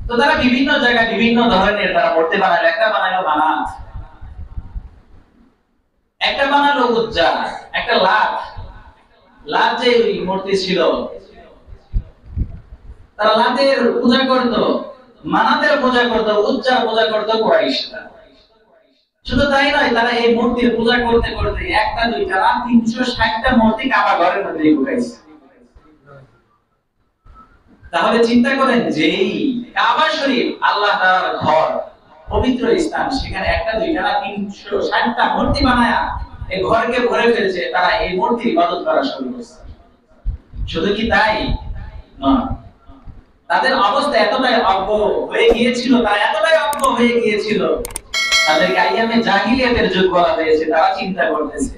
তো তারা বিভিন্ন জায়গায় বিভিন্ন ধরনের তারা মূর্তি বানালো। একটা বানালো বানাত, একটা বানালো উজ্জা, একটা লাত। লাত যে মূর্তি ছিল, তারা লাতের পূজা করত, মানাতের পূজা করত, উজ্জার পূজা করত কুরাইশরা। শুধু তাই নয়, তারা এই মূর্তির পূজা করতে করতে একটা দুইটা না 360টা মূর্তি কাবা ঘরের মধ্যে ঢুকাইছে। তাহলে চিন্তা করেন, যেই কাবা শরীফ আল্লাহ তাআলার ঘর, পবিত্র স্থান, সেখানে একটা দুইটা না 360টা মূর্তি বানায়া এই ঘরকে ভরে ফেলছে। তারা এই মূর্তির ইবাদত করা শুরু করেছে। শুধু কি তাই নয়, তাদের অবস্থা এতটাই অজ্ঞ হয়ে গিয়েছিল, তারা এতটাই অজ্ঞ হয়ে গিয়েছিল, তাদেরকে আইয়ামে জাহিলিয়াতের যুগ বলা হয়েছে। তারা চিন্তা করতেছে,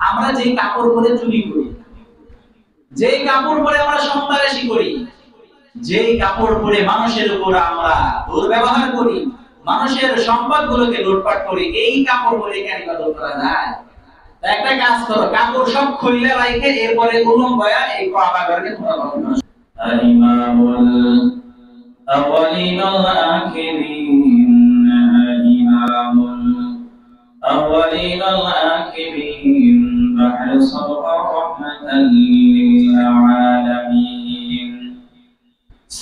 আমরা যেই কাপড় পরে চুরি করি, যেই কাপড় পরে আমরা সন্ত্রাসী করি, যেই কাপড় পরে মানুষের উপর আমরা দুর্ব্যবহার করি, মানুষের সম্পদগুলোকে লুটপাট করি, এই কাপড় পরে কেন ইবাদত করা যায়? একটা কাজ করো, কাপড় সব খুলে রাখে এরপরে উলঙ্গ হয়ে এই কাবা ঘরকে তোমরা ভ্রমণ করো। ইমামুল আওয়ালিন ওয়াল আখিরিন, ইমামুল আওয়ালিন ওয়াল আখিরিন, বাহর সাদকা রাহমাতাল লিল আলামিন,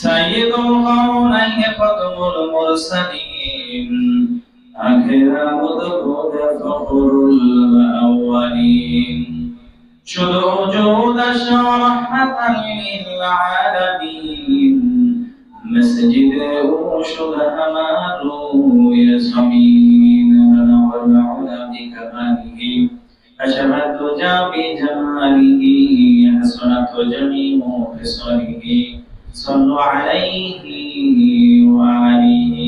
সাইয়্যিদুল কাওনাইন ফাতমুল মুরসালিন, আখিরা মুদবুদ ফখরুল আওয়ালিন, শুধু ওজুদ রাহমাতাল লিল আলামিন, মসজিদে ও শুধু আমারু ইয়া জমিন, ওয়াল উলা বিকামালিহি, আশহাদু জাবি জামালিহি, হাসানাতু জামিউ ফিসালিহি, সাল্লু আলাইহি ওয়া আলিহি,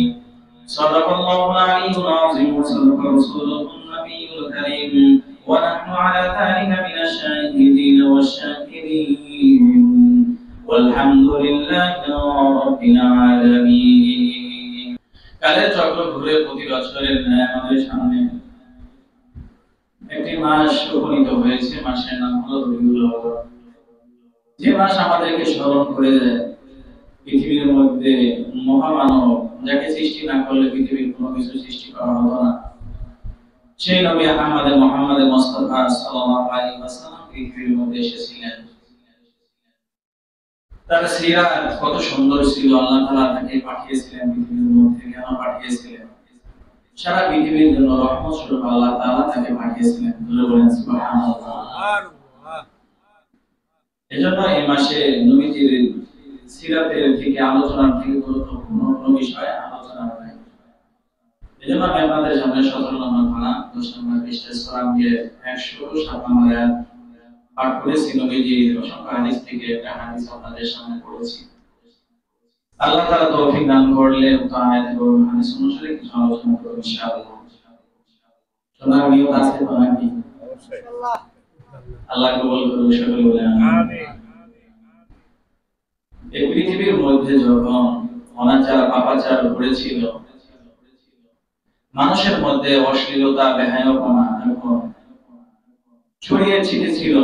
সাদাকাল্লাহুল আলিয়্যুল আযীম, ওয়া সাদাকা রাসূলুহুন নাবিয়্যুল কারীম, ওয়া নাহনু আলা যালিকা মিনাশ শাহিদিন ওয়াশ শাকিরিন, ওয়ালহামদুলিল্লাহি রাব্বিল আলামিন। কালের চক্র ঘুরে প্রতি বছরের ন্যায় আমাদের সামনে একটি মাস উপনীত হয়েছে। মাসের নাম হলো রবিউল আউয়াল। যে মাস আমাদেরকে স্মরণ করে দেয় পৃথিবীর মধ্যে মহামানব, যাকে সৃষ্টি না করলে পৃথিবীর কোনো কিছু সৃষ্টি করা হতো না, সেই নবী মুহাম্মদ মুস্তাফা সাল্লাল্লাহু আলাইহি ওয়াসাল্লাম পৃথিবীর মধ্যে এসেছিলেন। তার সিরাত কত সুন্দর ছিল। আল্লাহ তাআলা তাকে পাঠিয়েছিলেন পৃথিবীর মধ্যে। কেন পাঠিয়েছিলেন? সারা পৃথিবীর জন্য রহমত স্বরূপ আল্লাহ তাআলা তাকে পাঠিয়েছিলেন। বলেন সুবহানাল্লাহ। এজন্য এই মাসে নবীজির সিরাতের থেকে আলোচনার থেকে গুরুত্বপূর্ণ কোনো বিষয় আলোচনা হয়। এজন্য আমি আপনাদের সামনে 17 নম্বর পারা 10 নম্বর পৃষ্ঠা সূরা দিয়ে 107 নম্বর আয়াত পাঠ করেছি। নবীজির অসংখ্য হাদিস থেকে একটা হাদিস আপনাদের সামনে পড়েছি। আল্লাহ তাআলা তৌফিক দান করলে উক্ত আয়াত এবং হাদিস অনুসারে কিছু আলোচনা করব ইনশাআল্লাহ। শোনার নিয়ত আছে তো নাকি? ইনশাআল্লাহ। আল্লাহ কবুল করুন, সকলে বলে আমিন। এই পৃথিবীর মধ্যে যখন অনাচার পাপাচার ঘটেছিল, মানুষের মধ্যে অশ্লীলতা বেহায়াপনা যখন ছড়িয়ে ছিটেছিল,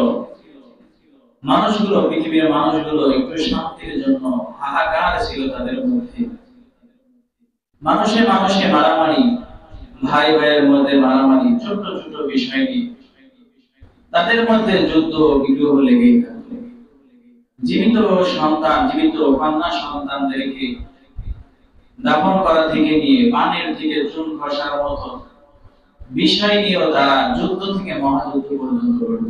পৃথিবীর মানুষগুলো একটু শান্তির জন্য হাহাকার ছিল তাদের মধ্যে। মানুষে মানুষে মারামারি, ভাই ভাইয়ের মধ্যে মারামারি, ছোট ছোট বিষয় নিয়ে তাদের মধ্যে যুদ্ধ বিগ্রহ লেগেই থাকতো। জীবিত কন্যা সন্তানদেরকে দাফন করা থেকে নিয়ে পানির থেকে চুন খসার মতো বিষয় নিয়েও তারা যুদ্ধ থেকে মহাযুদ্ধ পর্যন্ত করত।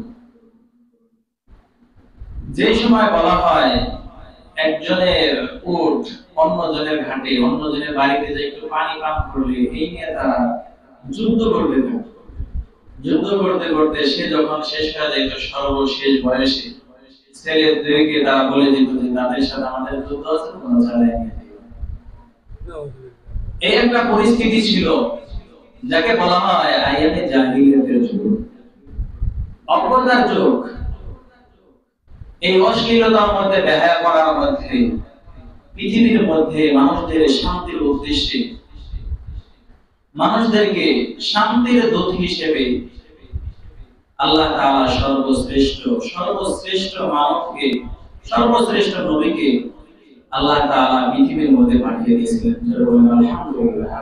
যে সময় বলা হয় একজনের উট অন্যজনের ঘাটে, অন্যজনের বাড়িতে যে একটু পানি পান করলে, এই নিয়ে তারা যুদ্ধ করতে থাকত। যুদ্ধ করতে করতে সে যখন শেষ হয়ে যেত, সর্বশেষ বয়সে ছেলেদেরকে তারা বলে দিত যে তাদের সাথে আমাদের যুদ্ধ আছে, তোমরা চালিয়ে নিয়ে দিও। এই একটা পরিস্থিতি ছিল যাকে বলা হয় আইয়ামে জাহিলিয়াতের যুগ, অজ্ঞতার যুগ। এই অশ্লীলতার মধ্যে, বেহায়া করার মধ্যে, পৃথিবীর মধ্যে মানুষদের শান্তির উদ্দেশ্যে, মানুষদেরকে শান্তির দূত হিসেবে আল্লাহ তাআলা সর্বশ্রেষ্ঠ মানবকে, সর্বশ্রেষ্ঠ নবীকে আল্লাহ তাআলা পৃথিবীর মধ্যে পাঠিয়ে দিয়েছিলেন। যারা বলেন আলহামদুলিল্লাহ।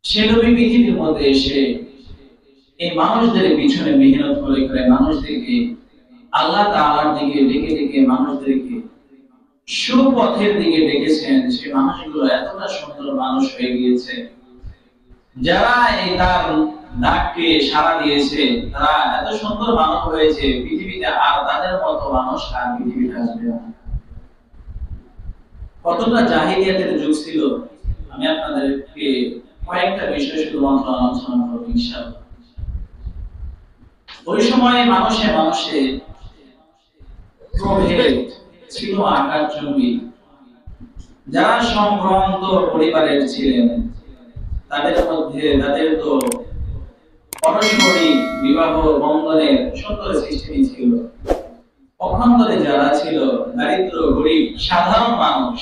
সে নবী পৃথিবীর মধ্যে এসে এই মানুষদের পিছনে মেহনত করে করে মানুষদেরকে আল্লাহ তাআলার দিকে ডেকে ডেকে মানুষদেরকে সুপথের দিকে ডেকেছেন। সে মানুষগুলো এতটা সুন্দর মানুষ হয়ে গিয়েছে, যারা এই তার ডাককে সাড়া দিয়েছে তারা এত সুন্দর মানুষ হয়েছে, পৃথিবীতে আর তাদের মতো মানুষ আর পৃথিবীতে আসবে না। কতটা জাহিলিয়াতের যুগ ছিল, আমি আপনাদেরকে কয়েকটা বিষয় শুধুমাত্র আলোচনা করব ইনশাআল্লাহ। ওই সময় মানুষে মানুষে প্রভেদ ছিল আকাশচুম্বী। যারা সম্ভ্রান্ত পরিবারের ছিলেন তাদের মধ্যে তাদের তো পারস্পরিক বিবাহ বন্ধনের সুন্দর সিস্টেমই ছিল। পক্ষান্তরে যারা ছিল দারিদ্র গরিব সাধারণ মানুষ,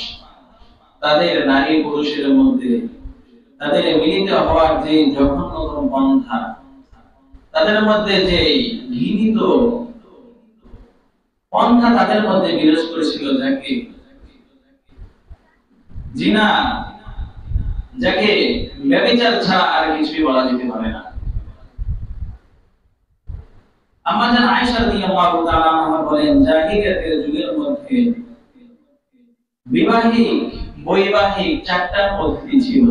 তাদের নারী পুরুষের মধ্যে তাদের মিলিত হওয়ার যে জঘন্যতম পন্থা, তাদের মধ্যে যে ঘৃণিত পন্থা তাদের মধ্যে বিরাজ করেছিল, যাকে জিনা, যাকে ব্যভিচার ছাড়া আর কিছুই বলা যেতে পারে না। আম্মা জান আয়েশা রাদিয়াল্লাহু তাআলা আনহা বলেন, জাহিলিয়াতের যুগের মধ্যে বিবাহিক বৈবাহিক চারটা পদ্ধতি ছিল।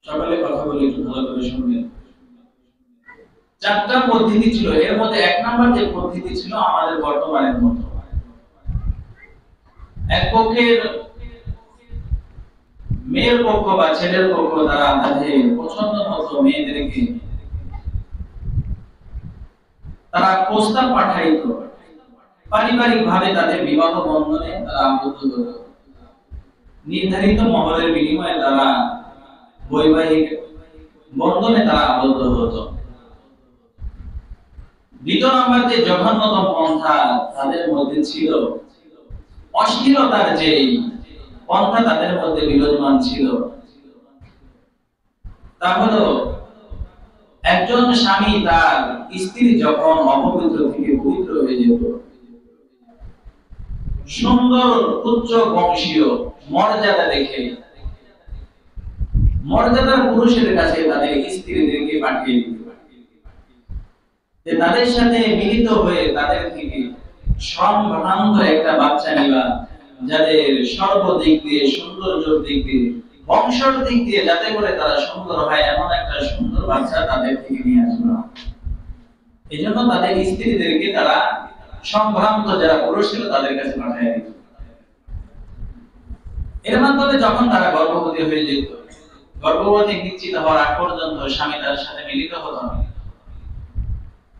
সকলে কথা বলে একটু ভালো করে শুনবেন। চারটা পদ্ধতি ছিল, এর মধ্যে এক নাম্বার যে পদ্ধতি ছিল আমাদের বর্তমানের মতো। এক পক্ষের মেয়ের পক্ষ বা ছেলের পক্ষ তারা তাদের পছন্দ মতো মেয়েদেরকে তারা প্রস্তাব পাঠাইতো, পারিবারিক ভাবে তাদের বিবাহ বন্ধনে তারা আবদ্ধ হতো, নির্ধারিত মহরের বিনিময়ে তারা বৈবাহিক বন্ধনে তারা আবদ্ধ হতো। দ্বিতীয় নাম্বার যে জঘন্যতম পন্থা তাদের মধ্যে ছিল, অশ্লীলতার যে পন্থা তাদের মধ্যে বিরাজমান ছিল, তা হলো একজন স্বামী তার স্ত্রী যখন অপবিত্র থেকে পবিত্র হয়ে যেত, সুন্দর উচ্চ বংশীয় মর্যাদা দেখে মর্যাদার পুরুষের কাছে তাদের স্ত্রীদেরকে পাঠিয়ে দিত, যে তাদের সাথে মিলিত হয়ে তাদের থেকে সম্ভ্রান্ত একটা বাচ্চা নিবা, যাদের সর্বদিক দিয়ে সৌন্দর্যের দিক দিয়ে বংশের দিক দিয়ে যাতে করে তারা সুন্দর হয় এমন একটা সুন্দর বাচ্চা তাদের থেকে নিয়ে আসবে। এই জন্য তাদের স্ত্রীদেরকে তারা সম্ভ্রান্ত যারা পুরুষ ছিল তাদের কাছে পাঠিয়ে দিত। এর মাধ্যমে যখন তারা গর্ভবতী হয়ে যেত, গর্ভবতী নিশ্চিত হওয়ার আগ পর্যন্ত স্বামী তার সাথে মিলিত হতো না,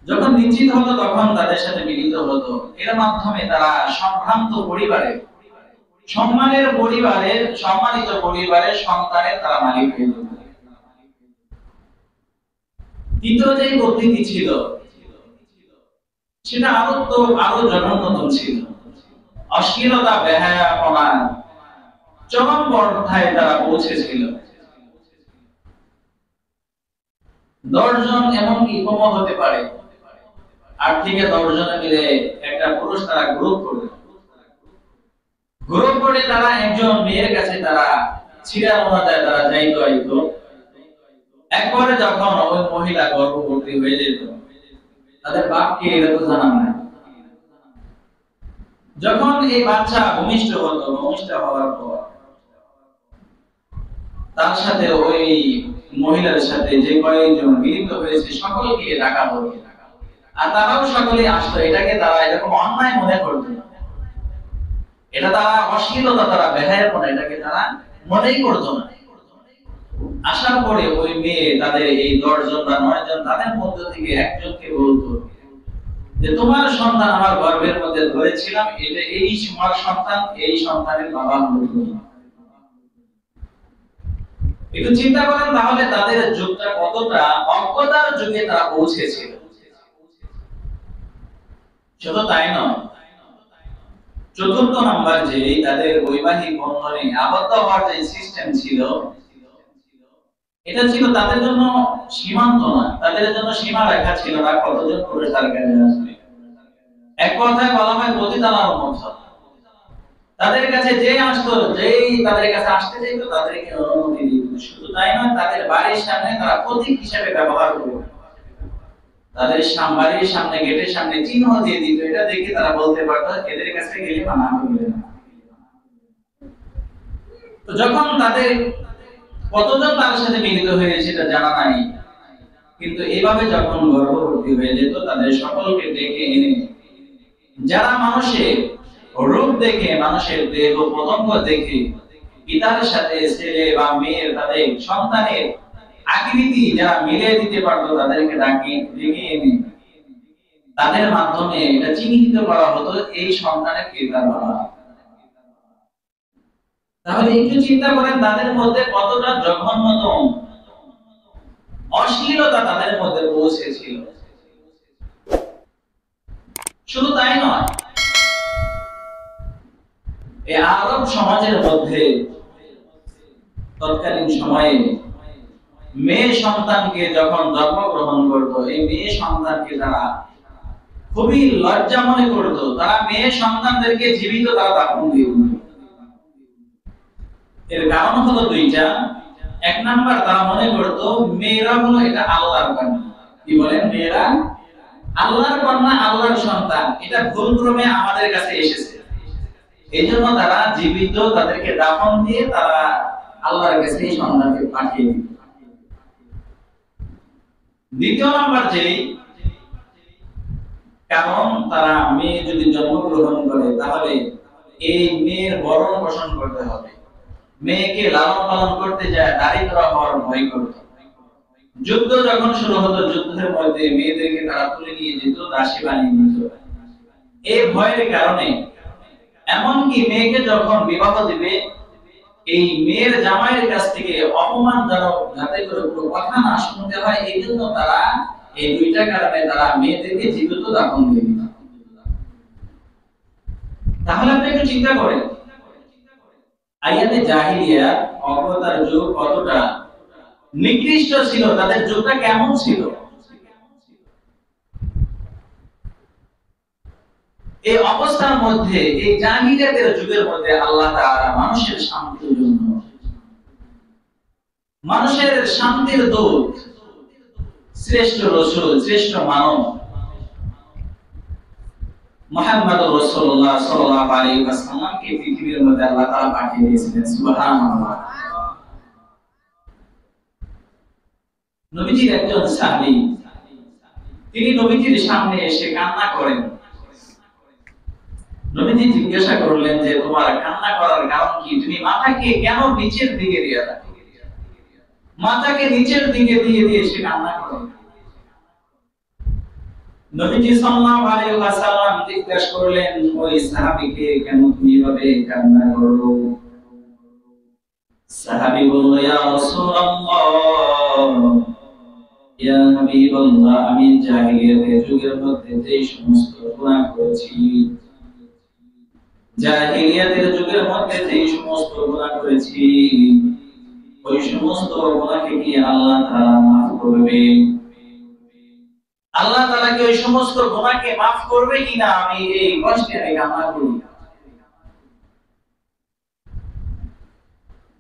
যখন নিশ্চিত হতো তখন তাদের সাথে মিলিত হতো। এর মাধ্যমে তারা সম্ভ্রান্ত পরিবারে সম্মানের পরিবারের সম্মানিত পরিবারের সন্তানের তারা মালিক হয়ে যেত। দ্বিতীয় যে পদ্ধতি ছিল সেটা আরো জঘন্যতম ছিল। অশ্লীলতা বেহায়াপনা চরম পর্যায়ে তারা পৌঁছেছিল। 10 জন এমনকি কমও হতে পারে, 8 থেকে 10 জনে মিলে একটা পুরুষ তারা গ্রুপ করে তারা একজন মেয়ের কাছে তারা ছিড়া অনুযায়ী তারা যাইতো আইতো। একবারে যখন ওই মহিলা গর্ভবতী হয়ে যেত, তাদের বাপকে এটা তো জানা না। যখন এই বাচ্চা ভূমিষ্ঠ হতো, ভূমিষ্ঠ হওয়ার পর তার সাথে ওই মহিলার সাথে যে কয়েকজন মিলিত হয়েছে সকলকে ডাকা হতো, আর তারাও সকলে আসতো। এটাকে তারা এরকম অন্যায় মনে করতো, এটা তারা অশ্লীলতা, তারা বেহায়াপনা, এটাকে তারা মনেই করতো না। আসার পরে ওই মেয়ে তাদের এই 10 জন বা 9 জন তাদের মধ্য থেকে একজনকে বলতো যে তোমার সন্তান আমার গর্ভের মধ্যে ধরেছিলাম, এটা এই তোমার সন্তান, এই সন্তানের বাবা হলো তুমি। একটু চিন্তা করেন তাহলে তাদের যুগটা কতটা অজ্ঞতার যুগে তারা পৌঁছেছিল। শুধু তাই নয়, চতুর্থ নাম্বার যে তাদের বৈবাহিক বন্ধনে আবদ্ধ হওয়ার যে সিস্টেম ছিল, এটা ছিল তাদের জন্য সীমান্ত না, তাদের জন্য সীমা রেখা ছিল না কতজন পুরুষ তার কাছে আসবে। এক কথায় বলা হয় পতিতানার মতো। তাদের কাছে যে আসতো, যেই তাদের কাছে আসতে চাইতো তাদেরকে অনুমতি দিত। শুধু তাই নয়, তাদের বাড়ির সামনে তারা প্রতীক হিসেবে ব্যবহার করত। তাদের বাড়ির সামনে, গেটের সামনে চিহ্ন দিয়ে দিত। এটা দেখে তারা বলতে পারতো এদের কাছে গেলে মানা হবে না। তো যখন তাদের কতজন তার সাথে মিলিত হয়েছে সেটা জানা নাই, কিন্তু এভাবে যখন গর্ভবতী হয়ে যেত তাদের সকলকে ডেকে এনে, যারা মানুষের রূপ দেখে, মানুষের দেহ পতঙ্গ দেখে পিতার সাথে ছেলে বা মেয়ের, তাদের সন্তানের আকৃতি যারা মিলিয়ে দিতে পারতো তাদেরকে ডেকে এনে তাদের মাধ্যমে এটা চিহ্নিত করা হতো এই সন্তানের কে তার বাবা। তাহলে একটু চিন্তা করেন তাদের মধ্যে কতটা জঘন্যতম অশ্লীলতা তাদের মধ্যে পৌঁছেছিল। শুধু তাই নয়, এই আরব সমাজের মধ্যে তৎকালীন সময়ে মেয়ে সন্তানকে যখন জন্মগ্রহণ করতো, এই মেয়ে সন্তানকে তারা খুবই লজ্জা মনে করতো। তারা মেয়ে সন্তানদেরকে জীবিত তারা দাফন দিয়ে দিত। এর কারণ হলো দুইটা। এক নাম্বার, তারা মনে করতো মেয়েরা হলো এটা আল্লাহর কন্যা। কি বলেন? মেয়েরা আল্লাহর কন্যা, আল্লাহর সন্তান, এটা ভুলক্রমে আমাদের কাছে এসেছে। এই জন্য তারা জীবিত তাদেরকে দাফন দিয়ে তারা আল্লাহর কাছে এই সন্তানকে পাঠিয়ে দিত। দ্বিতীয় নাম্বার যেই কারণ, তারা মেয়ে যদি জন্মগ্রহণ করে তাহলে এই মেয়ের ভরণ পোষণ করতে হবে। মেয়েকে লালন পালন করতে যায় দারিদ্র হওয়ার ভয় করত। যুদ্ধ যখন শুরু হতো, যুদ্ধের মধ্যে মেয়েদেরকে তারা তুলে নিয়ে যেত, দাসী বানিয়ে দিত। এই ভয়ের কারণে এমনকি মেয়েকে যখন বিবাহ দিবে, এই মেয়ের জামাইয়ের কাছ থেকে অপমানজনক যাতে করে কোনো কথা না শুনতে হয়, এই জন্য তারা এই দুইটা কারণে তারা মেয়েদেরকে জীবিত দাফন দিয়ে দিত। তাহলে আপনি একটু চিন্তা করেন আয়াতে জাহিলিয়া অজ্ঞতার যুগ কতটা নিকৃষ্ট ছিল, তাদের যুগটা কেমন ছিল। এই অবস্থার মধ্যে, এই জাহিলিয়াতের যুগের মধ্যে আল্লাহ তাআলা মানুষের শান্তির জন্য, মানুষের শান্তির দূত, শ্রেষ্ঠ রাসূল, শ্রেষ্ঠ মানব মুহাম্মদুর রাসূলুল্লাহ সাল্লাল্লাহু আলাইহি ওয়াসাল্লামকে পৃথিবীর মধ্যে আল্লাহ তাআলা পাঠিয়ে দিয়েছিলেন। সুবহানাল্লাহ। নবীজির একজন সাহাবী, তিনি নবীজির সামনে এসে কান্না করেন। নবীজি জিজ্ঞাসা করলেন যে তোমার কান্না করার কারণ কি? তুমি মাথাকে কেন নিচের দিকে দিয়ে রাখো? মাথাকে নিচের দিকে দিয়ে সে কান্না করে। নবীজি সাল্লাল্লাহু আলাইহি ওয়াসাল্লাম জিজ্ঞাসা করলেন ওই সাহাবীকে, কেন তুমি এভাবে কান্না করো? সাহাবী বলল, ইয়া রাসূলুল্লাহ, ইয়া হাবিবাল্লাহ, আমি জাহিলিয়াতের যুগের মধ্যে যে সমস্ত গুনাহ করেছি, জাহিলিয়াতের যুগের মধ্যে যে সমস্ত গুনাহ করেছি, ওই সমস্ত গুনাহকে কি আল্লাহ তাআলা maaf করবে? আল্লাহ তাআলা কি ওই সমস্ত গুনাহকে maaf করবে কিনা, আমি এই কষ্টে আমি কান্না করি।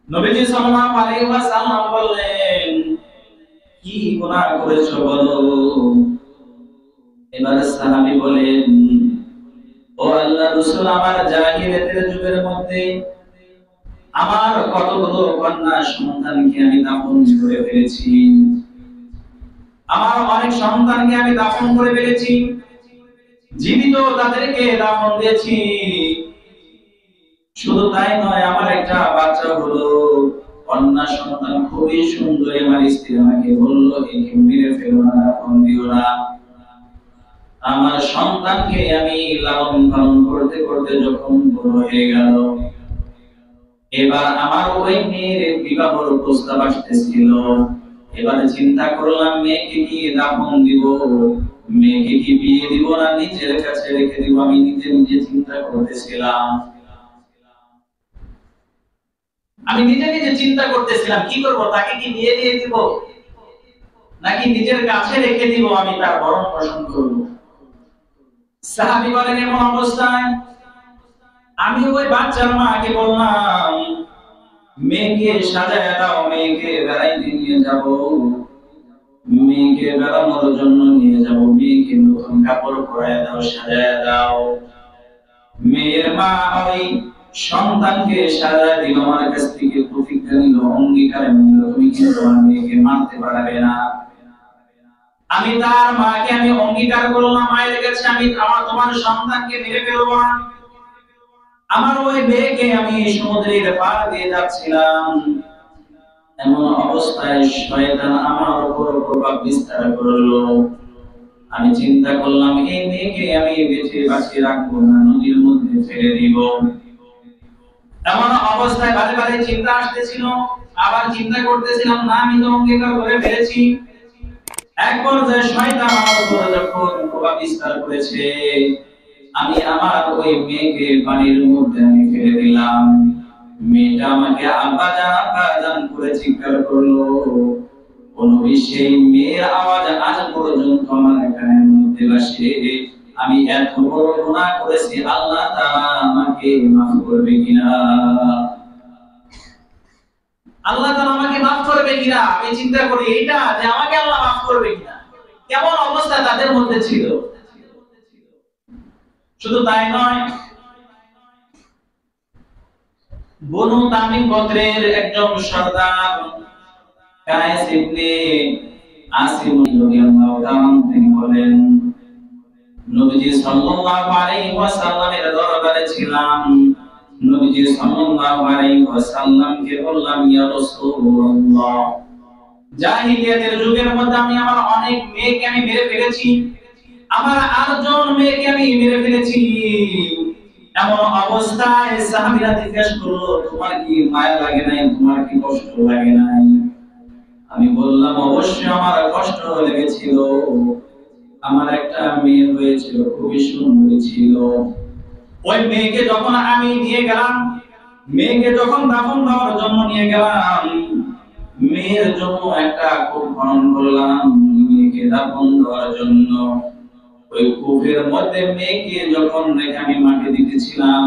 নবীজি সাল্লাল্লাহু আলাইহি ওয়াসাল্লাম বললেন, কি গুনাহ করেছো বলো? এবার সাহাবী বলেন, ও আল্লাহর রাসূল, আমার জাহিলিয়াতের যুগের মধ্যে আমার কতগুলো কন্যা সন্তানকে আমি দাফন করে ফেলেছি। আমার অনেক সন্তানকে আমি দাফন করে ফেলেছি, জীবিত তাদেরকে দাফন দিয়েছি। শুধু তাই নয়, আমার একটা বাচ্চা হলো কন্যা সন্তান, খুবই সুন্দর। আমার স্ত্রী আমাকে বললো, একে মেরে ফেলো না, দাফন দিও না। আমার সন্তানকে আমি লালন পালন করতে করতে যখন বড় হয়ে গেল, এবার আমার ওই মেয়ের বিবাহের প্রস্তাব আসতেছিল। এবারে চিন্তা করলাম, মেয়েকে কি দাফন দিব, মেয়েকে কি বিয়ে দিব, না নিজের কাছে রেখে দিব। আমি নিজে নিজে চিন্তা করতেছিলাম, কি করব, তাকে কি বিয়ে দিয়ে দিব নাকি নিজের কাছে রেখে দিব, আমি তার ভরণ পোষণ করব। সাহাবী বলেন এমন অবস্থায় আমি ওই বাচ্চার মাকে বললাম, মেয়েকে সাজায় দাও, মেয়েকে বেড়াইতে নিয়ে যাব, মেয়েকে বেড়ানোর জন্য নিয়ে যাব, মেয়েকে নতুন কাপড় পরায় দাও, সাজায় দাও। মেয়ের মা ওই সন্তানকে সাজায় দিল, আমার কাছ থেকে প্রতিজ্ঞা নিল, অঙ্গীকার নিল, তুমি কিন্তু আমার মেয়েকে মারতে পারবে না। আমি তার মাকে আমি অঙ্গীকার করলাম, মায়ের কাছে আমি তোমার সন্তানকে মেরে ফেলবো না। আমার ওই মেয়েকে আমি সমুদ্রের পার দিয়ে যাচ্ছিলাম, এমন অবস্থায় শয়তান আমার উপর প্রভাব বিস্তার করলো। আমি চিন্তা করলাম এই মেয়েকে আমি বেঁচে বাঁচিয়ে রাখবো না, নদীর মধ্যে ফেলে দিব। এমন অবস্থায় বারে বারে চিন্তা আসতেছিল, আবার চিন্তা করতেছিলাম না আমি তো অঙ্গীকার করে ফেলেছি। এক পর্যায়ে শয়তান আমার উপর যখন প্রভাব বিস্তার করেছে, আমি আমার ওই মেয়েকে পানির মধ্যে আমি ফেলে দিলাম। মেয়েটা আমাকে আব্বা জান করে চিৎকার করলো। কোন সেই মেয়ের আওয়াজ আজ পর্যন্ত আমার কানের মধ্যে ভাসে। আমি এত বড় গুনাহ করেছি, আল্লাহ তাআলা আমাকে মাফ করবে কিনা, আল্লাহ তাআলা আমাকে মাফ করবে কিনা। আমি চিন্তা করি এটা যে আমাকে আল্লাহ মাফ করবে কিনা, কেমন অবস্থা তাদের মধ্যে ছিল। শুধু তাই নয়, বনু তামিম গোত্রের একজন সর্দার কায়েস ইবনে আসিম রাদিয়াল্লাহু তাআলা তিনি বলেন, নবীজি সাল্লাল্লাহু আলাইহি ওয়াসাল্লামের দরবারে ছিলাম। নবীজি সাল্লাল্লাহু আলাইহি ওয়াসাল্লামকে বললাম, ইয়া রাসূলুল্লাহ, জাহিলিয়াতের যুগের মধ্যে আমি আমার অনেক মেয়েকে আমি মেরে ফেলেছি, আমার 8 জন মেয়েকে আমি মেরে ফেলেছি। এমন অবস্থায় সাহাবীরা জিজ্ঞেস করলো, তোমার কি মায়া লাগে নাই, তোমার কি কষ্ট লাগে নাই? আমি বললাম অবশ্যই আমার কষ্ট লেগেছিল। আমার একটা মেয়ে হয়েছিল, খুবই সুন্দরী ছিল। ওই মেয়েকে যখন আমি নিয়ে গেলাম, মেয়েকে যখন দাফন দেওয়ার জন্য নিয়ে গেলাম, মেয়ের জন্য একটা কূপ খনন করলাম মেয়েকে দাফন দেওয়ার জন্য। ওই কূপের মধ্যে মেয়েকে যখন রেখে আমি মাটি দিতেছিলাম,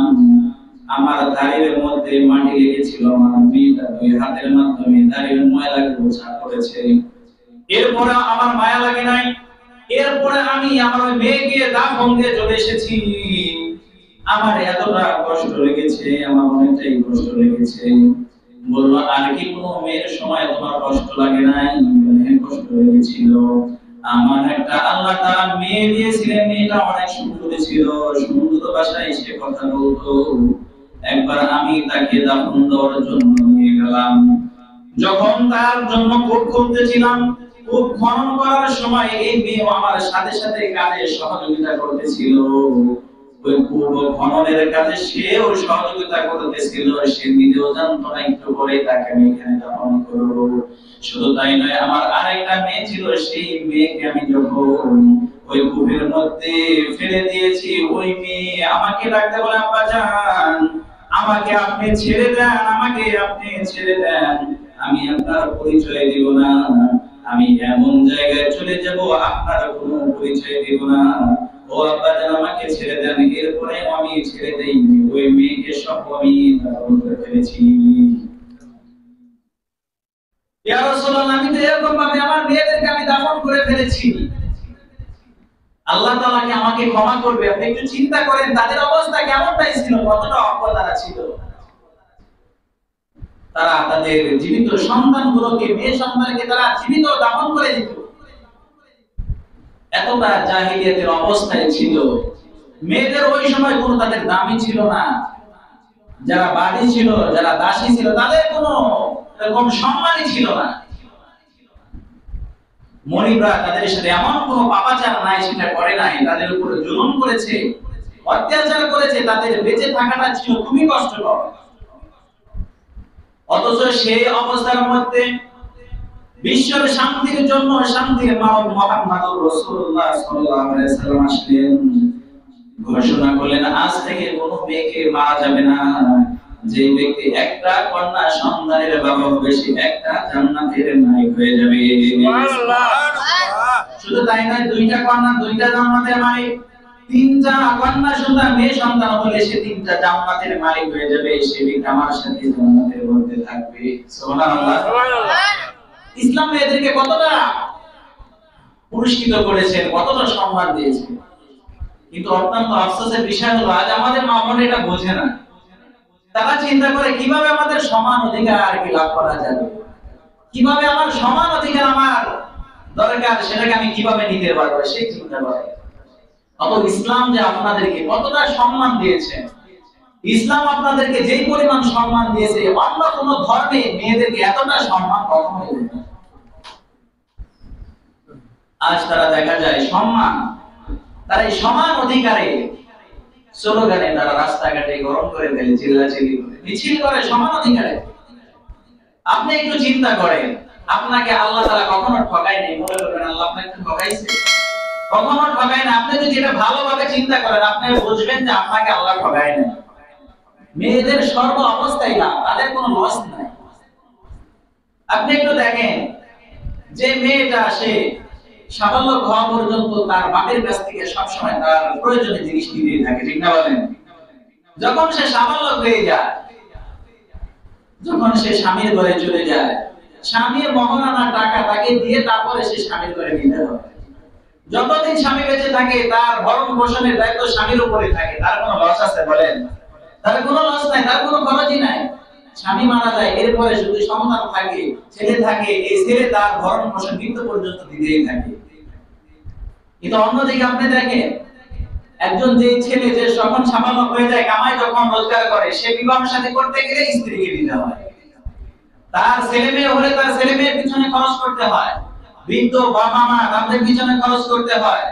আমার দাড়ির মধ্যে মাটি লেগেছিল। আমার মেয়েটা দুই হাতের মাধ্যমে দাড়ির ময়লাকে মোছা করেছে। এরপরে আমার মায়া লাগে নাই। এরপরে আমি আমার মেয়েকে দাফন দিয়ে চলে এসেছি। আমার এতটা কষ্ট লেগেছে, আমার অনেকটাই কষ্ট লেগেছে। বললো, আর কি কোনো মেয়ের সময় তোমার কষ্ট লাগে নাই? কষ্ট লেগেছিল। আমার একটা আল্লাহ তাআলা মেয়ে দিয়েছিলেন, মেয়েটা অনেক সুন্দর ছিল, সুন্দর ভাষায় সে কথা বলতো। একবার আমি তাকে দাফন দেওয়ার জন্য নিয়ে গেলাম। যখন তার জন্য কূপ খুঁড়তেছিলাম, কূপ খনন করার সময় এই মেয়ে আমার সাথে সাথে কাজে সহযোগিতা করতেছিল। ওই কূপ খননের কাজে সেও সহযোগিতা করতেছিল। সে নিজেও জানতো না একটু পরে তাকে আমি এখানে দাফন করব। শুধু তাই নয়, আমার আরেকটা মেয়ে ছিল, সেই মেয়েকে আমি যখন ওই কূপের মধ্যে ফেলে দিয়েছি, ওই মেয়ে আমাকে ডাকতে বলে, আব্বা জান, আমাকে আপনি ছেড়ে দেন, আমাকে আপনি ছেড়ে দেন, আমি আপনার পরিচয় দিব না, আমি এমন জায়গায় চলে যাব আপনার কোনো পরিচয় দিব না। ও আব্বা জান, আমাকে ছেড়ে দেন। এরপরে আমি ছেড়ে দেই, ওই মেয়েকে সব আমি দাফন করে ফেলেছি। ইয়া রাসূলুল্লাহ, আমি তো এরকম ভাবে আমার মেয়েদেরকে আমি দাফন করে ফেলেছি, আল্লাহ তাআলা কি আমাকে ক্ষমা করবে? আপনি একটু চিন্তা করেন তাদের অবস্থা কেমনটাই ছিল, কতটা অজ্ঞতারা ছিল। তারা তাদের জীবিত সন্তানগুলোকে, মেয়ে সন্তানকে তারা জীবিত দাফন করে দিত। এতটা জাহিলিয়াতের অবস্থায় ছিল। মেয়েদের ওই সময় কোনো তাদের দামই ছিল না। যারা বাদী ছিল, যারা দাসী ছিল, তাদের কোনো এরকম সম্মানই ছিল না। মনিবরা তাদের সাথে এমন কোনো পাপাচার নাই, সেটা করে নাই, তাদের উপরে জুলুম করেছে, অত্যাচার করেছে, তাদের বেঁচে থাকাটা ছিল খুবই কষ্টকর। অথচ সেই অবস্থার মধ্যে বিশ্বের শান্তির জন্য শান্তির মানব মুহাম্মদুর রাসূলুল্লাহ সাল্লাল্লাহু আলাইহি ওয়াসাল্লাম আসলেন, ঘোষণা করলেন আজ থেকে কোনো মেয়েকে মারা যাবে না। যে ব্যক্তি একটা কন্যা সন্তানের বাবা হবে, সে একটা জান্নাতের মালিক হয়ে যাবে। সুবহানাল্লাহ। শুধু তাই নয়, দুইটা কন্যা দুইটা জান্নাতের মালিক। তিনটা কন্যা সন্তান মেয়ে সন্তান হলে সে তিনটা জান্নাতের মালিক হয়ে যাবে, সে ব্যক্তি আমার সাথে জান্নাতের মধ্যে থাকবে। সুবহানাল্লাহ। ইসলাম মেয়েদেরকে কতটা পুরস্কৃত করেছেন, কতটা সম্মান দিয়েছেন, কিন্তু অত্যন্ত আফসোসের বিষয় হলো আজ আমাদের মা বোন এটা বোঝে না। তারা চিন্তা করে কিভাবে আমাদের সমান অধিকার আর কি লাভ করা যাবে, কিভাবে আমার সমান অধিকার আমার দরকার সেটাকে আমি কিভাবে নিতে পারবো সেই চিন্তা করে। অতএব ইসলাম যে আপনাদেরকে কতটা সম্মান দিয়েছে, ইসলাম আপনাদেরকে যেই পরিমাণ সম্মান দিয়েছে অন্য কোন ধর্মে মেয়েদেরকে এতটা সম্মান কখনোই দেয় না। আজ তারা দেখা যায় সম্মান, তারা এই সমান অধিকারে স্লোগানে তারা রাস্তাঘাটে গরম করে ফেলে, চিল্লাচিল্লি করে মিছিল করে সমান অধিকারে। আপনি একটু চিন্তা করেন, আপনাকে আল্লাহ তাআলা কখনো ঠকায় নাই, মনে করবেন আল্লাহ আপনাকে ঠকাইছে, কখনো ঠকায় না। আপনি যদি এটা ভালোভাবে চিন্তা করেন আপনি বুঝবেন যে আপনাকে আল্লাহ ঠকায় না। মেয়েদের সর্ব অবস্থায় লাভ, তাদের কোনো লস নাই। আপনি একটু দেখেন যে মেয়েটা সে সাফল্য হওয়া পর্যন্ত তার বাপের কাছ থেকে সবসময় তার প্রয়োজনীয় জিনিস নিয়ে থাকে, ঠিক না বলেন? যখন সে সাফল্য হয়ে যায়, যখন সে স্বামীর ঘরে চলে যায়, স্বামীর মহারানা টাকা তাকে দিয়ে তারপরে সে স্বামীর ঘরে নিতে হবে। যতদিন স্বামী বেঁচে থাকে তার ভরণ পোষণের দায়িত্ব স্বামীর উপরে থাকে। তার কোনো লস আছে বলেন? তার কোনো লস নাই, তার কোনো খরচই নাই। স্বামী মারা যায়, এরপরে শুধু সন্তান থাকে, ছেলে থাকে, এই ছেলে তার ভরণ পোষণ মৃত্যু পর্যন্ত দিতেই থাকে। কিন্তু অন্যদিকে আপনি দেখেন একজন যে ছেলে যে যখন সাফল্য হয়ে যায়, কামাই যখন রোজগার করে, সে বিবাহ শাদী করতে গেলে স্ত্রীকে দিতে হয়। তার ছেলে মেয়ে হলে তার ছেলে মেয়ের পিছনে খরচ করতে হয়, বৃদ্ধ বাবা মা তাদের পিছনে খরচ করতে হয়।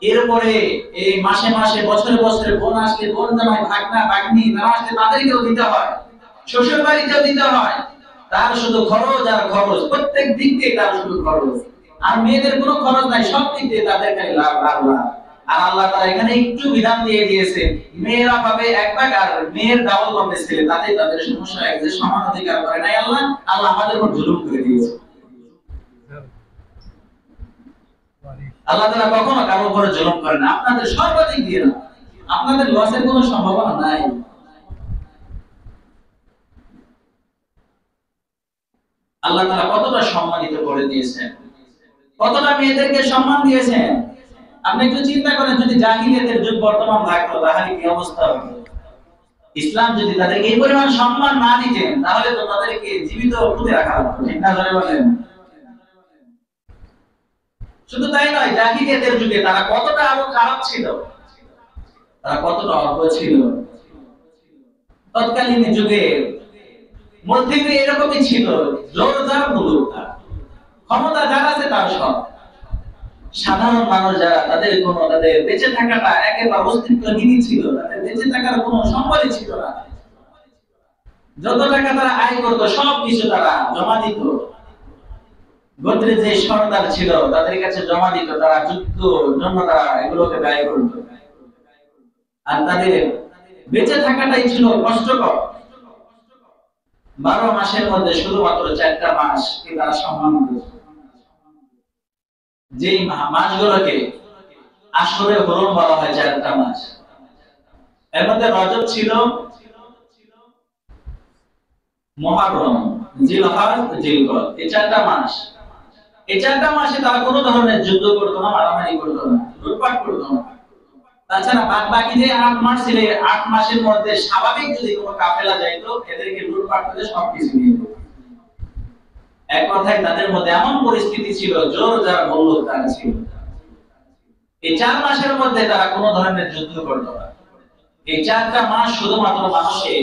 এরপরে এই মাসে মাসে বছরে বছরে বোন আসলে বোন জামাই ভাগনা ভাগ্নি তারা আসলে তাদেরকেও দিতে হয়, শ্বশুর বাড়িতেও দিতে হয়। তার শুধু খরচ আর খরচ, প্রত্যেক দিক দিয়ে তার শুধু খরচ। আর মেয়েদের কোনো খরচ নাই, সব দিক দিয়ে তাদের খালি লাভ লাভ লাভ। আর আল্লাহ তাআলা এখানে একটু বিধান দিয়ে দিয়েছে, মেয়েরা পাবে এক ভাগ আর মেয়ের ডাবল পাবে ছেলে। তাতে তাদের সমস্যা এক যে সমান অধিকার করে নাই আল্লাহ, আল্লাহ আমাদের উপর জুলুম করে দিয়েছে। আল্লাহ তাআলা কখনো কারো উপর জুলুম করে না, আপনাদের সর্বাধিক দিয়ে না, আপনাদের লসের কোনো সম্ভাবনা নাই। আল্লাহ তাআলা কতটা সম্মানিত করে দিয়েছেন, কতটা মেয়েদেরকে সম্মান দিয়েছেন। আপনি একটু চিন্তা করেন, যদি জাহিলিয়াতের যুগ বর্তমান থাকতো তাহলে কি অবস্থা হতো? ইসলাম যদি তাদেরকে এই পরিমাণ সম্মান না দিতেন তাহলে তো তাদেরকে জীবিত পুঁতে রাখা হতো, ঠিক না ধরে বলেন? শুধু তাই নয়, জাহিলিয়াতের যুগে তারা কতটা আরো খারাপ ছিল, তারা কতটা অজ্ঞ ছিল। তৎকালীন যুগে মধ্যে এরকমই ছিল, জোর যার মুলুক তার, ক্ষমতা যার আছে তার সব। সাধারণ মানুষ যারা তাদের কোনো তাদের বেঁচে থাকাটা একেবারে অস্তিত্বহীন ছিল, তাদের বেঁচে থাকার কোনো সম্বলই ছিল না। যত টাকা তারা আয় করতো সব কিছু তারা জমা দিত, গোত্রে যে সর্দার ছিল তাদের কাছে জমা দিত, তারা যুদ্ধ জন্য তারা এগুলোকে ব্যয় করত। আর তাদের বেঁচে থাকাটাই ছিল কষ্টকর। 12 মাসের মধ্যে শুধুমাত্র 4টা মাস কি তারা সম্মান দিত, যে মাসগুলোকে আসরে হরম বলা হয়। 4টা মাস, এর মধ্যে রজব ছিল, মুহররম, জিলহজ, জিলকদ, এই 4টা মাস। এই 4টা মাসে তারা কোনো ধরনের যুদ্ধ করতো না, মারামারি করতো না, লুটপাট করতো না। তাছাড়া বাকি যে 8 মাস ছিল, 8 মাসের মধ্যে স্বাভাবিক যদি কোনো কাফেলা যাইতো এদেরকে লুটপাট করে সবকিছু নিয়ে যেত। এক কথায় তাদের মধ্যে এমন পরিস্থিতি ছিল, জোর যার বলল তার ছিল। এই 4 মাসের মধ্যে তারা কোনো ধরনের যুদ্ধ করতো না। এই 4টা মাস শুধুমাত্র মানুষের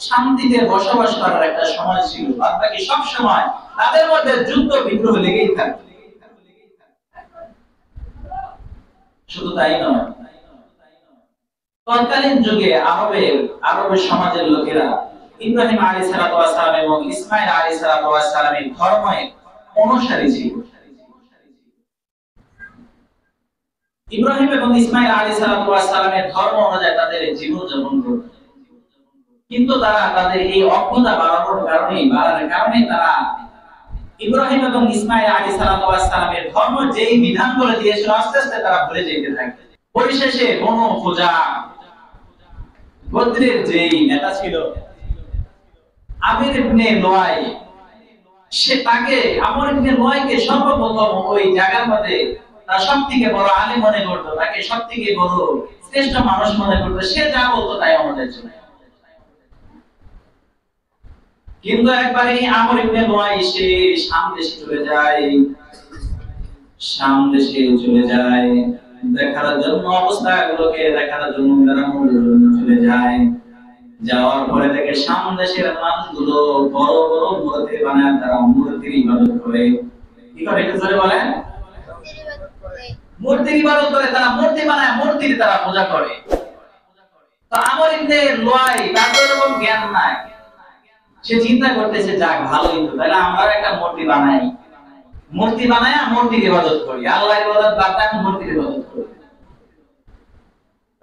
শান্তিতে বসবাস করার একটা সময় ছিল, আর বাকি সব সময় তাদের মধ্যে যুদ্ধ বিগ্রহ লেগেই থাকতো। শুধু তাই নয়, তৎকালীন যুগে আরবের সমাজের লোকেরা ইব্রাহিম আলাইহিস সালাম এবং ইসমাঈল আলাইহিস সালামের ধর্মের অনুসারী ছিল। ইব্রাহিম এবং ইসমাঈল আলাইহিস সালামের ধর্ম অনুযায়ী তাদের জীবন যাপন করত। কিন্তু তারা তাদের এই অজ্ঞতা বাড়ানোর কারণে তারা ইব্রাহিম এবং ইসমাঈল আলাইহিস সালামের ধর্ম যেই বিধান করে দিয়েছিল আস্তে আস্তে তারা ভুলে যেতে থাকে। পরিশেষে বনু খুজা গোত্রের যেই নেতা ছিল আমির ইবনে লুয়াই, সে তাকে আমর ইবনে লুয়াইকে সর্বপ্রথম ওই জায়গার মধ্যে তার সবথেকে বড় আলেম মনে করত, তাকে সবথেকে বড় শ্রেষ্ঠ মানুষ মনে করত, সে যা বলতো তাই আমাদের জন্য। কিন্তু একবার এই আমর ইবনে লুয়াই সে শাম দেশে চলে যায়, শাম দেশে চলে যায় দেখার জন্য, অবস্থাগুলোকে দেখার জন্য, মেরামতের জন্য চলে যায়। যাওয়ার পরে থেকে শাম দেশের মানুষগুলো বড় বড় মূর্তি বানায়, তারা মূর্তির ইবাদত করে। কি করে এটা জোরে বলেন? মূর্তির ইবাদত করে, তারা মূর্তি বানায়, মূর্তির তারা পূজা করে। তো আমর ইবনে লুয়াই তার তো এরকম জ্ঞান নাই, সে চিন্তা করতেছে যাক ভালোই তো, তাহলে আমরা একটা মূর্তি বানাই, মূর্তি বানায় মূর্তির ইবাদত করি, আল্লাহর ইবাদত বাদ দিয়ে মূর্তির ইবাদত করি।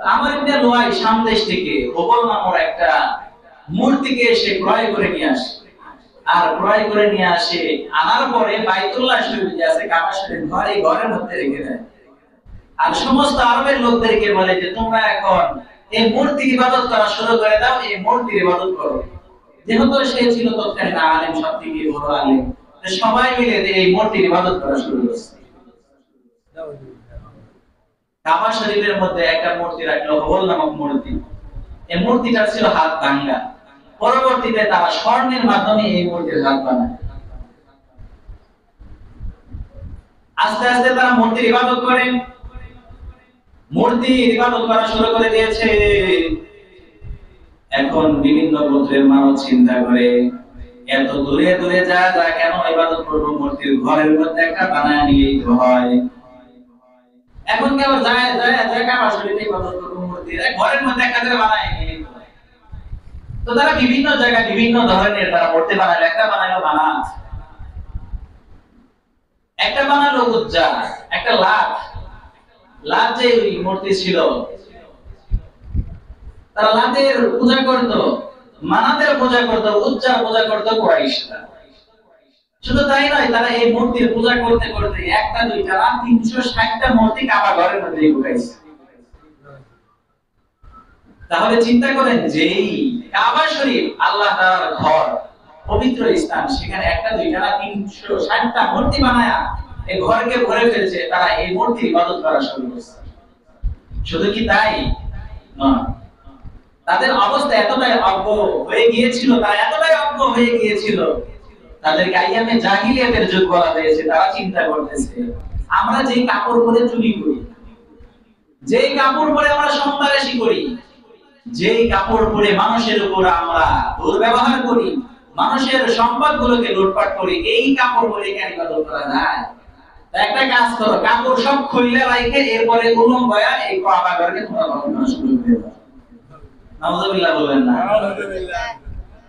আমর ইবনে লুয়াই শাম দেশ থেকে হুবল নামের একটা মূর্তিকে সে ক্রয় করে নিয়ে আসে, আর ক্রয় করে নিয়ে আসে আনার পরে বাইতুল্লাহ শরীফ যে আছে কাবা শরীফ ঘরের মধ্যে রেখে দেয়, আর সমস্ত আরবের লোকদেরকে বলে যে তোমরা এখন এই মূর্তির ইবাদত করা শুরু করে দাও, এই মূর্তির ইবাদত করো। যেহেতু সে ছিল তৎকালীন আলেম, সবথেকে বড় আলেম, সবাই মিলে এই মূর্তির ইবাদত করা শুরু করছে। কাবা শরীফের মধ্যে একটা মূর্তি রাখলো, হুবল নামক মূর্তি। এই মূর্তিটা ছিল হাত ভাঙা। পরবর্তীতে তারা স্বর্ণের মাধ্যমে এই মূর্তির হাত বানায়। আস্তে আস্তে তারা মূর্তির ইবাদত করে, মূর্তির ইবাদত করা শুরু করে দিয়েছে। এখন বিভিন্ন গোত্রের মানুষ চিন্তা করে এত দূরে দূরে যা কেন ইবাদত করবো, মূর্তির ঘরের মধ্যে একটা বানায় নিয়েই তো হয়। এখন কেউ যায় কাবা শরীফে ইবাদত করবো, মূর্তির ঘরের মধ্যে একটা করে বানায় নিয়েই তো হয়। তো তারা বিভিন্ন জায়গায় বিভিন্ন ধরনের তারা মূর্তি বানালো। একটা বানালো বানাত, একটা বানালো উজ্জা, একটা লাত। লাত যে মূর্তি ছিল, তারা লাতের পূজা করত, মানাতের পূজা করত, উজ্জার পূজা করত কুরাইশরা। শুধু তাই নয়, তারা এই মূর্তির পূজা করতে করতে একটা দুইটা না 360টা মূর্তি কাবা ঘরের মধ্যে ঢুকাইছে। তাহলে চিন্তা করেন, যেই কাবা শরীফ আল্লাহ তাআলার ঘর, পবিত্র স্থান, সেখানে একটা দুইটা না 360টা মূর্তি বানায়া এই ঘরকে ভরে ফেলছে। তারা এই মূর্তির ইবাদত করা শুরু করছে। শুধু কি তাই নয়, তাদের অবস্থা এতটাই অজ্ঞ হয়ে গিয়েছিল, তারা এতটাই অজ্ঞ হয়ে গিয়েছিল, তাদেরকে আইয়ামে জাহিলিয়াতের যুগ বলা হয়েছে। তারা চিন্তা করতেছে আমরা যেই কাপড় পরে চুরি করি, যেই কাপড় পরে আমরা সন্ত্রাসী করি, যেই কাপড় পরে মানুষের উপর আমরা দুর্ব্যবহার করি, মানুষের সম্পদগুলোকে লুটপাট করি, এই কাপড় পরে কেন ইবাদত করা যায়? একটা কাজ করো, কাপড় সব খুলে রাখে এরপরে উলম বয়া এই কাবা ঘরকে তোমরা ভবন করা শুরু করে দাও। নাউযুবিল্লাহ বলবেন না?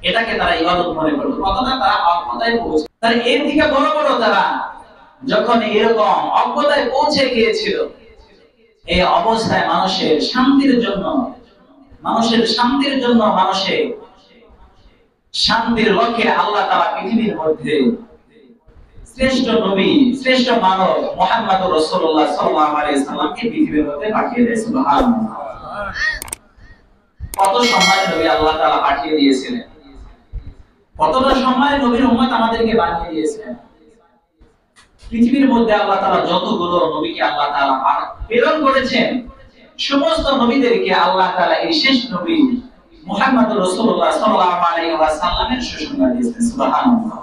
এটাকে তারা ইবাদত মনে করত। কতটা তারা অজ্ঞতায় পৌঁছে, তার এর থেকে বড় বড় তারা যখন এরকম অজ্ঞতায় পৌঁছে গিয়েছিল, এই অবস্থায় মানুষের শান্তির জন্য, মানুষের শান্তির লক্ষ্যে আল্লাহ তাআলা পৃথিবীর মধ্যে শ্রেষ্ঠ নবী, শ্রেষ্ঠ মানব মুহাম্মদুর রাসূলুল্লাহ সাল্লাল্লাহু আলাইহি সাল্লামকে পৃথিবীর মধ্যে পাঠিয়ে দিয়েছেন। সুবহানাল্লাহ। কত সম্মানী নবী আল্লাহ তাআলা পাঠিয়ে দিয়েছিলেন, কতটা সম্মানী নবীর উম্মত আমাদেরকে বানিয়ে দিয়েছেন। পৃথিবীর মধ্যে আল্লাহ তাআলা যতগুলো নবীকে আল্লাহ তাআলা প্রেরণ করেছেন, সমস্ত নবীদেরকে আল্লাহ তাআলা এই শেষ নবী মুহাম্মদুর রাসূলুল্লাহ সাল্লাল্লাহু আলাইহি ওয়াসাল্লামের সুসংবাদ দিয়েছেন। সুবহানাল্লাহ।